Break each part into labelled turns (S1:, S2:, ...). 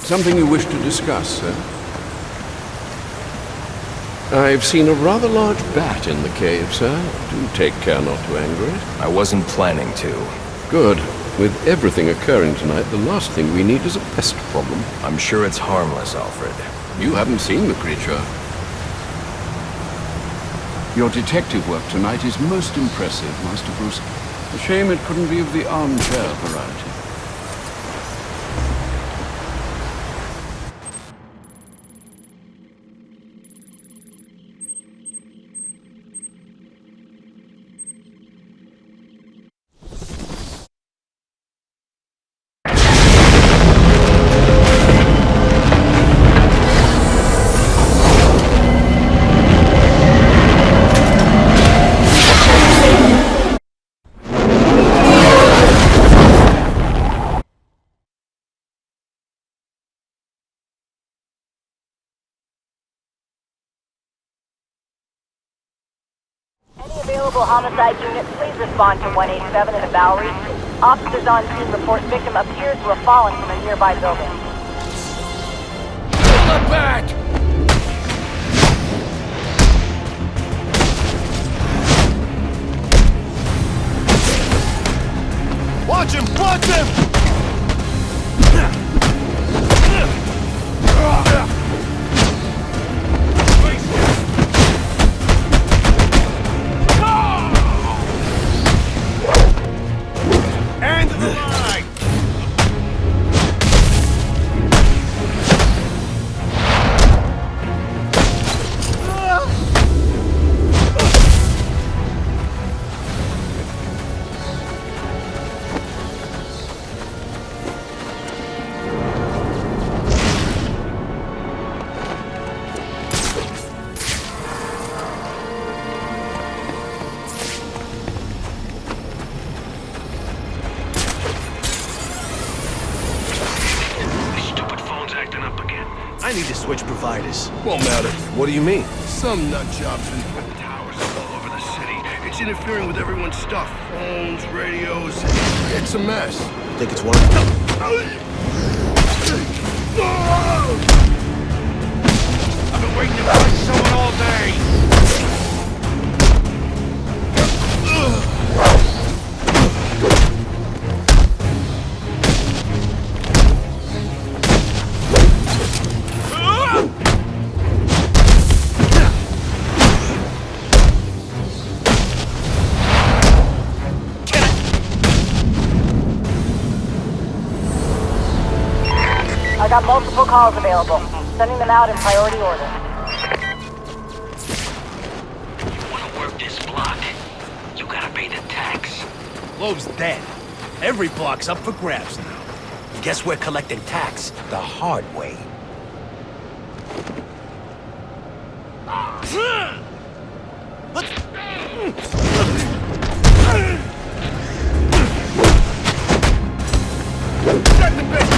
S1: Something you wish to discuss, sir? I've seen a rather large bat in the cave, sir. Do take care not to anger it.
S2: I wasn't planning to.
S1: Good. With everything occurring tonight, the last thing we need is a pest problem.
S2: I'm sure it's harmless, Alfred.
S1: You haven't seen the creature. Your detective work tonight is most impressive, Master Bruce. A shame it couldn't be of the armchair variety.
S3: Available homicide units, please respond to 187 in the Bowery. Officers on scene report victim appears to have fallen from a nearby building.
S4: The bat! Watch him! Watch him!
S5: I need to switch providers.
S4: Won't matter.
S2: What do you mean?
S4: Some nut job's been putting towers all over the city. It's interfering with everyone's stuff. Phones, radios. It's a mess.
S5: Think it's one of them?
S4: I've been waiting to find someone all day.
S3: I got multiple calls available. Sending them out in priority order.
S6: You wanna work this block? You gotta pay the tax.
S5: Lowe's dead. Every block's up for grabs now. Guess we're collecting tax the hard way.
S4: Set the bit!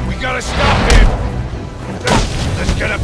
S4: We gotta stop him! Let's get a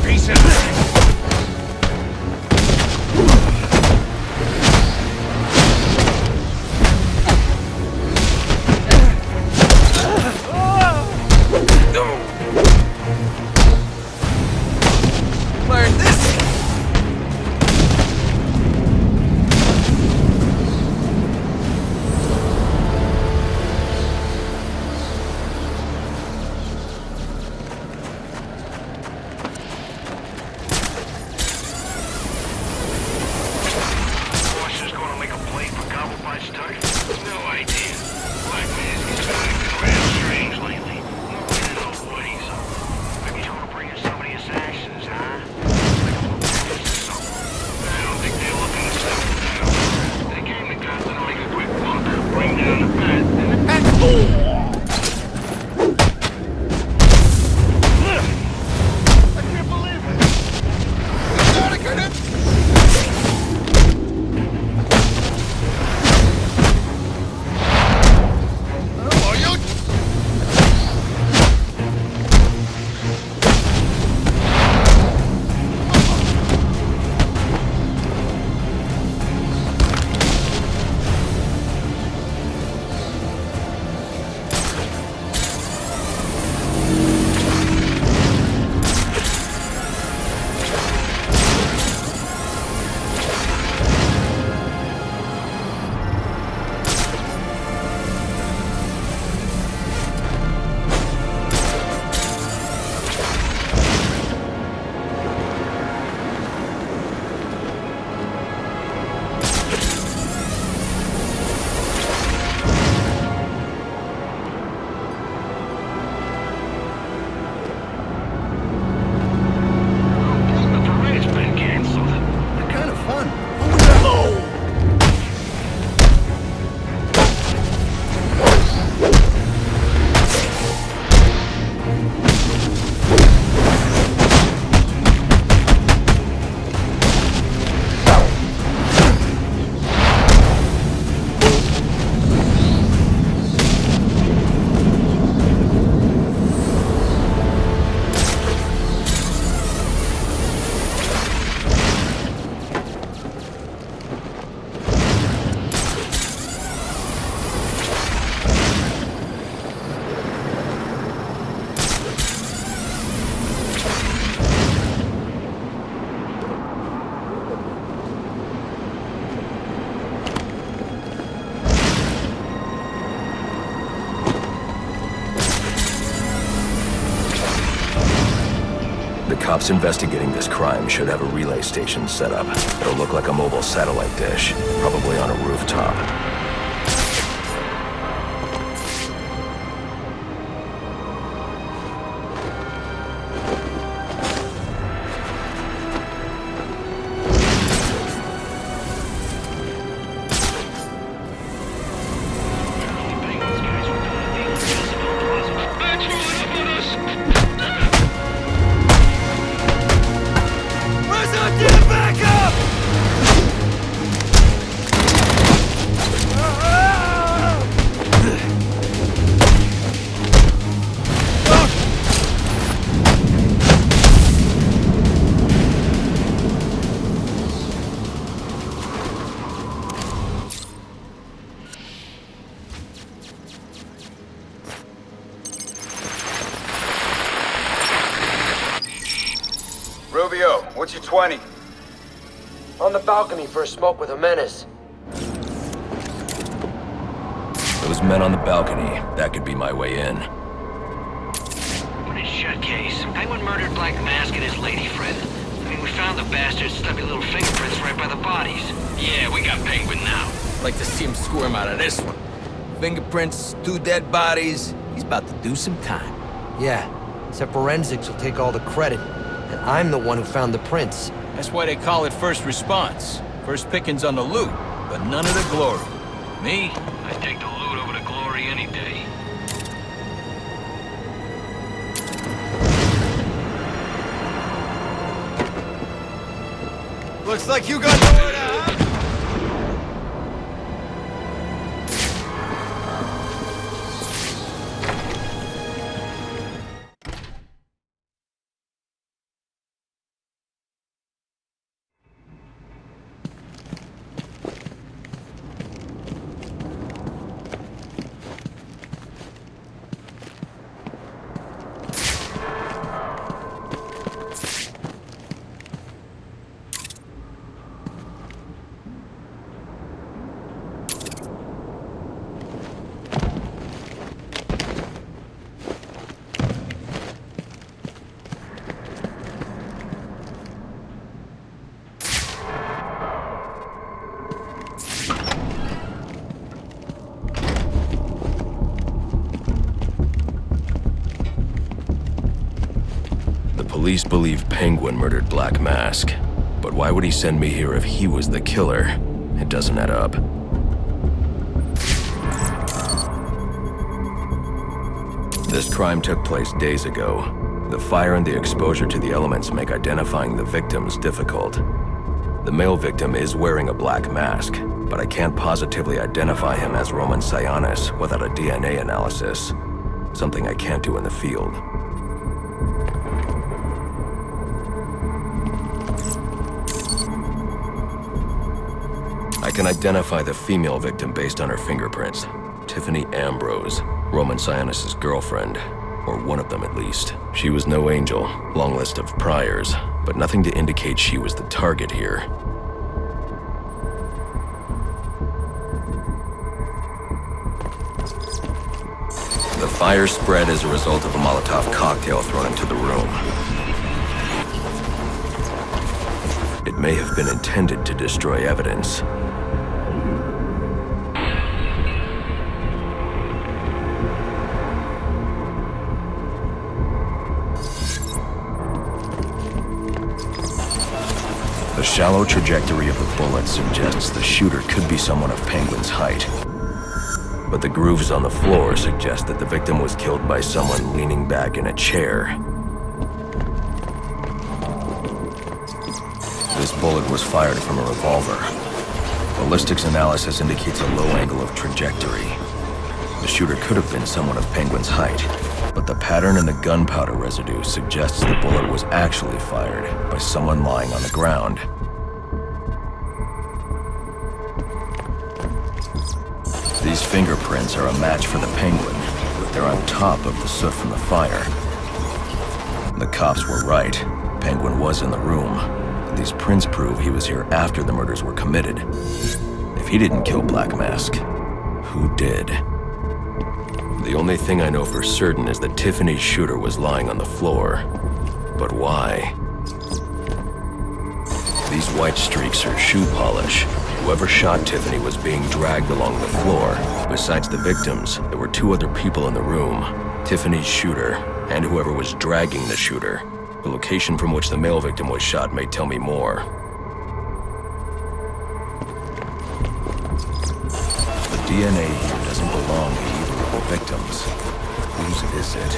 S2: cops investigating this crime should have a relay station set up. It'll look like a mobile satellite dish, probably on a rooftop.
S7: Rubio, what's your 20?
S8: On the balcony for a smoke with a menace.
S2: Those men on the balcony, that could be my way in.
S6: When it's shut case, Penguin murdered Black Mask and his lady friend. I mean, we found the bastard's stubby little fingerprints right by the bodies. Yeah, we got Penguin now.
S5: Like to see him squirm out of this one. Fingerprints, 2 dead bodies. He's about to do some time.
S8: Yeah, except forensics will take all the credit. And I'm the one who found the prints.
S5: That's why they call it first response. First pickings on the loot, but none of the glory. Me?
S6: I'd take the loot over the glory any day.
S5: Looks like you got nowhere to hide.
S2: Police believe Penguin murdered Black Mask, but why would he send me here if he was the killer? It doesn't add up. This crime took place days ago. The fire and the exposure to the elements make identifying the victims difficult. The male victim is wearing a black mask, but I can't positively identify him as Roman Sionis without a DNA analysis. Something I can't do in the field. I can identify the female victim based on her fingerprints. Tiffany Ambrose, Roman Sionis' girlfriend, or one of them at least. She was no angel, long list of priors, but nothing to indicate she was the target here. The fire spread as a result of a Molotov cocktail thrown into the room. It may have been intended to destroy evidence. The shallow trajectory of the bullet suggests the shooter could be someone of Penguin's height. But the grooves on the floor suggest that the victim was killed by someone leaning back in a chair. This bullet was fired from a revolver. Ballistics analysis indicates a low angle of trajectory. The shooter could have been someone of Penguin's height, but the pattern in the gunpowder residue suggests the bullet was actually fired by someone lying on the ground. These fingerprints are a match for the Penguin, but they're on top of the soot from the fire. The cops were right. Penguin was in the room. These prints prove he was here after the murders were committed. If he didn't kill Black Mask, who did? The only thing I know for certain is that Tiffany's shooter was lying on the floor. but why? These white streaks are shoe polish. Whoever shot Tiffany was being dragged along the floor. Besides the victims, there were two other people in the room. Tiffany's shooter, and whoever was dragging the shooter. The location from which the male victim was shot may tell me more. The DNA here doesn't belong to either of the victims. Whose is it?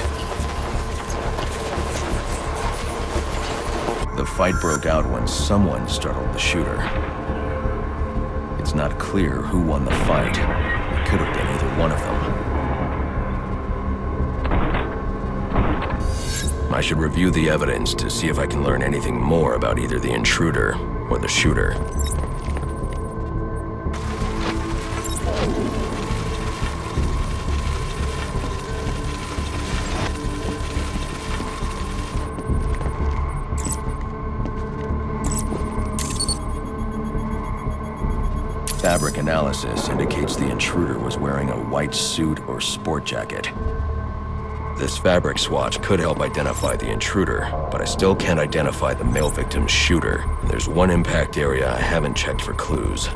S2: The fight broke out when someone startled the shooter. It's not clear who won the fight. It could have been either one of them. I should review the evidence to see if I can learn anything more about either the intruder or the shooter. Fabric analysis indicates the intruder was wearing a white suit or sport jacket. This fabric swatch could help identify the intruder, but I still can't identify the male victim's shooter. There's one impact area I haven't checked for clues.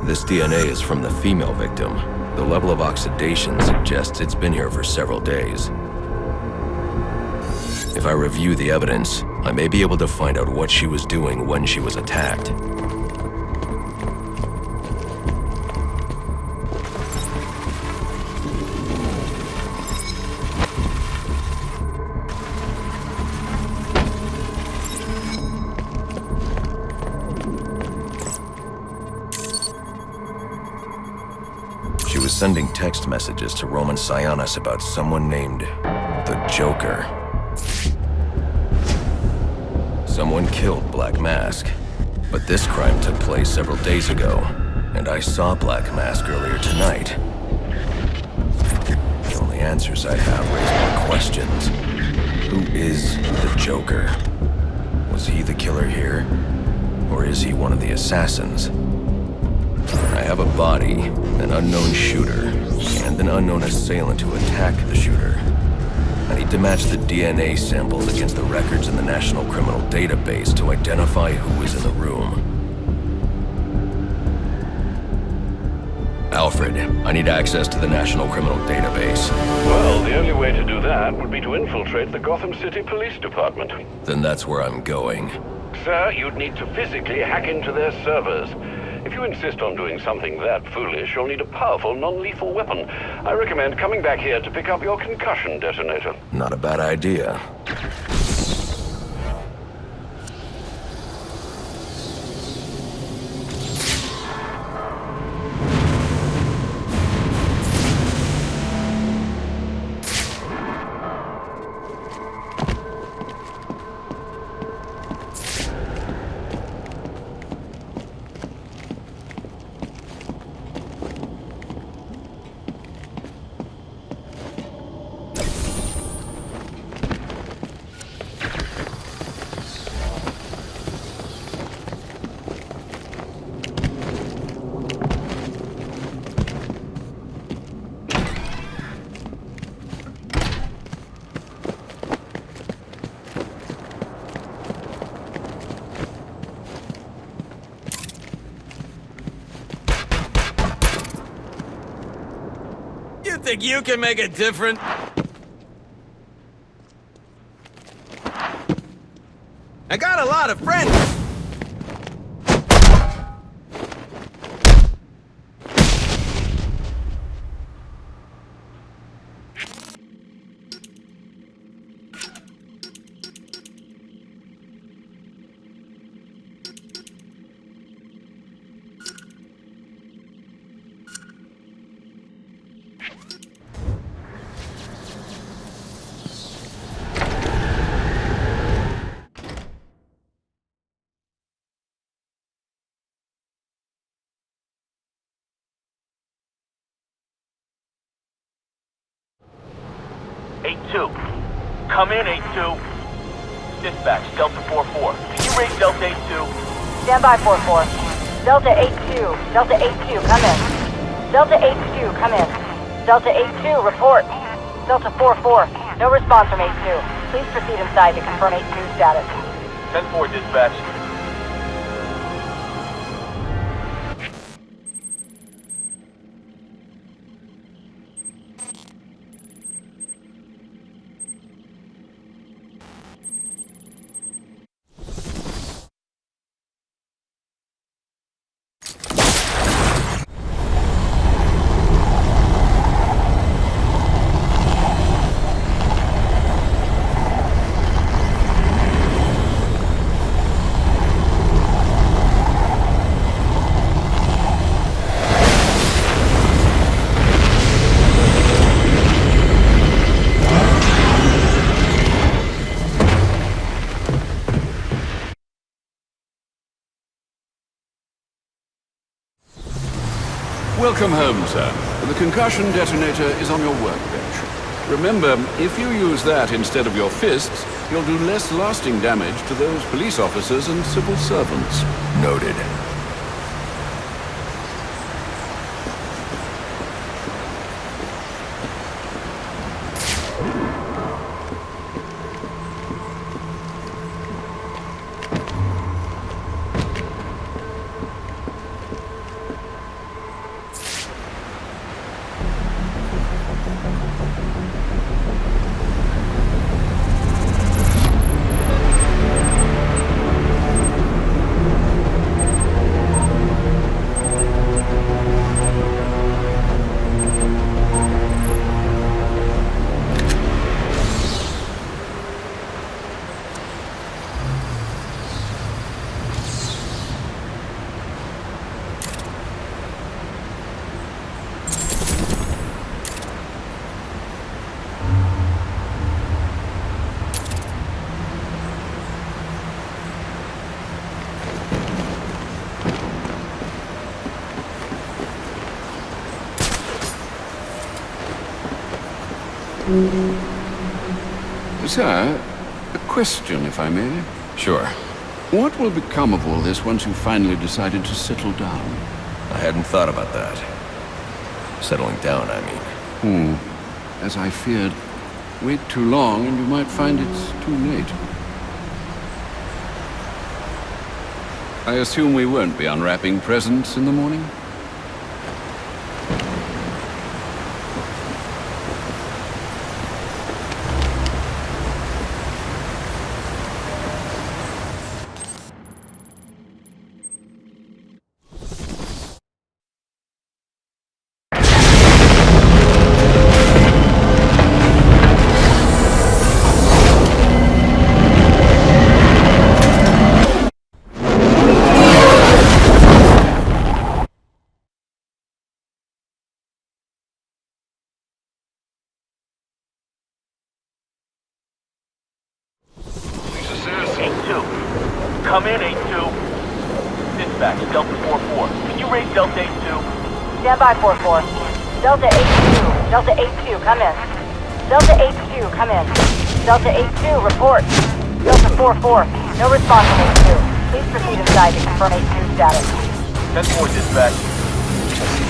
S2: This DNA is from the female victim. The level of oxidation suggests it's been here for several days. If I review the evidence, I may be able to find out what she was doing when she was attacked. She was sending text messages to Roman Sionis about someone named the Joker. Someone killed Black Mask, but this crime took place several days ago, and I saw Black Mask earlier tonight. The only answers I have raise more questions. Who is the Joker? Was he the killer here? Or is he one of the assassins? I have a body, an unknown shooter, and an unknown assailant to attack the shooter. I need to match the DNA samples against the records in the National Criminal Database to identify who is in the room. Alfred, I need access to the National Criminal Database.
S7: Well, the only way to do that would be to infiltrate the Gotham City Police Department.
S2: Then that's where I'm going.
S7: Sir, you'd need to physically hack into their servers. If you insist on doing something that foolish, you'll need a powerful, non-lethal weapon. I recommend coming back here to pick up your concussion detonator.
S2: Not a bad idea.
S5: You think you can make a difference? I got a lot of friends.
S9: Come in, 8-2. Dispatch, Delta 4-4. Can you read Delta 8-2?
S3: Stand by 4-4. Delta 8-2. Delta 8-2, come in. Delta 8-2, come in. Delta 8-2, report. Delta 4-4, no response from 8-2. Please proceed inside to confirm 8-2 status.
S9: 10-4, Dispatch.
S1: Welcome home, sir. The concussion detonator is on your workbench. Remember, if you use that instead of your fists, you'll do less lasting damage to those police officers and civil servants.
S2: Noted.
S1: Sir, a question, if I may.
S2: Sure.
S1: What will become of all this once you've finally decided to settle down?
S2: I hadn't thought about that. Settling down, I mean.
S1: As I feared. Wait too long and you might find it's too late. I assume we won't be unwrapping presents in the morning?
S9: Come in, 8-2. Dispatch, Delta 4-4. Can you raise Delta 8-2?
S3: Stand by 4-4. Delta 8-2. Delta 8-2, come in. Delta 8-2, come in. Delta 8-2, report. Delta 4-4, no response from 8-2. Please proceed inside to confirm 8-2 status.
S9: 10-4, Dispatch.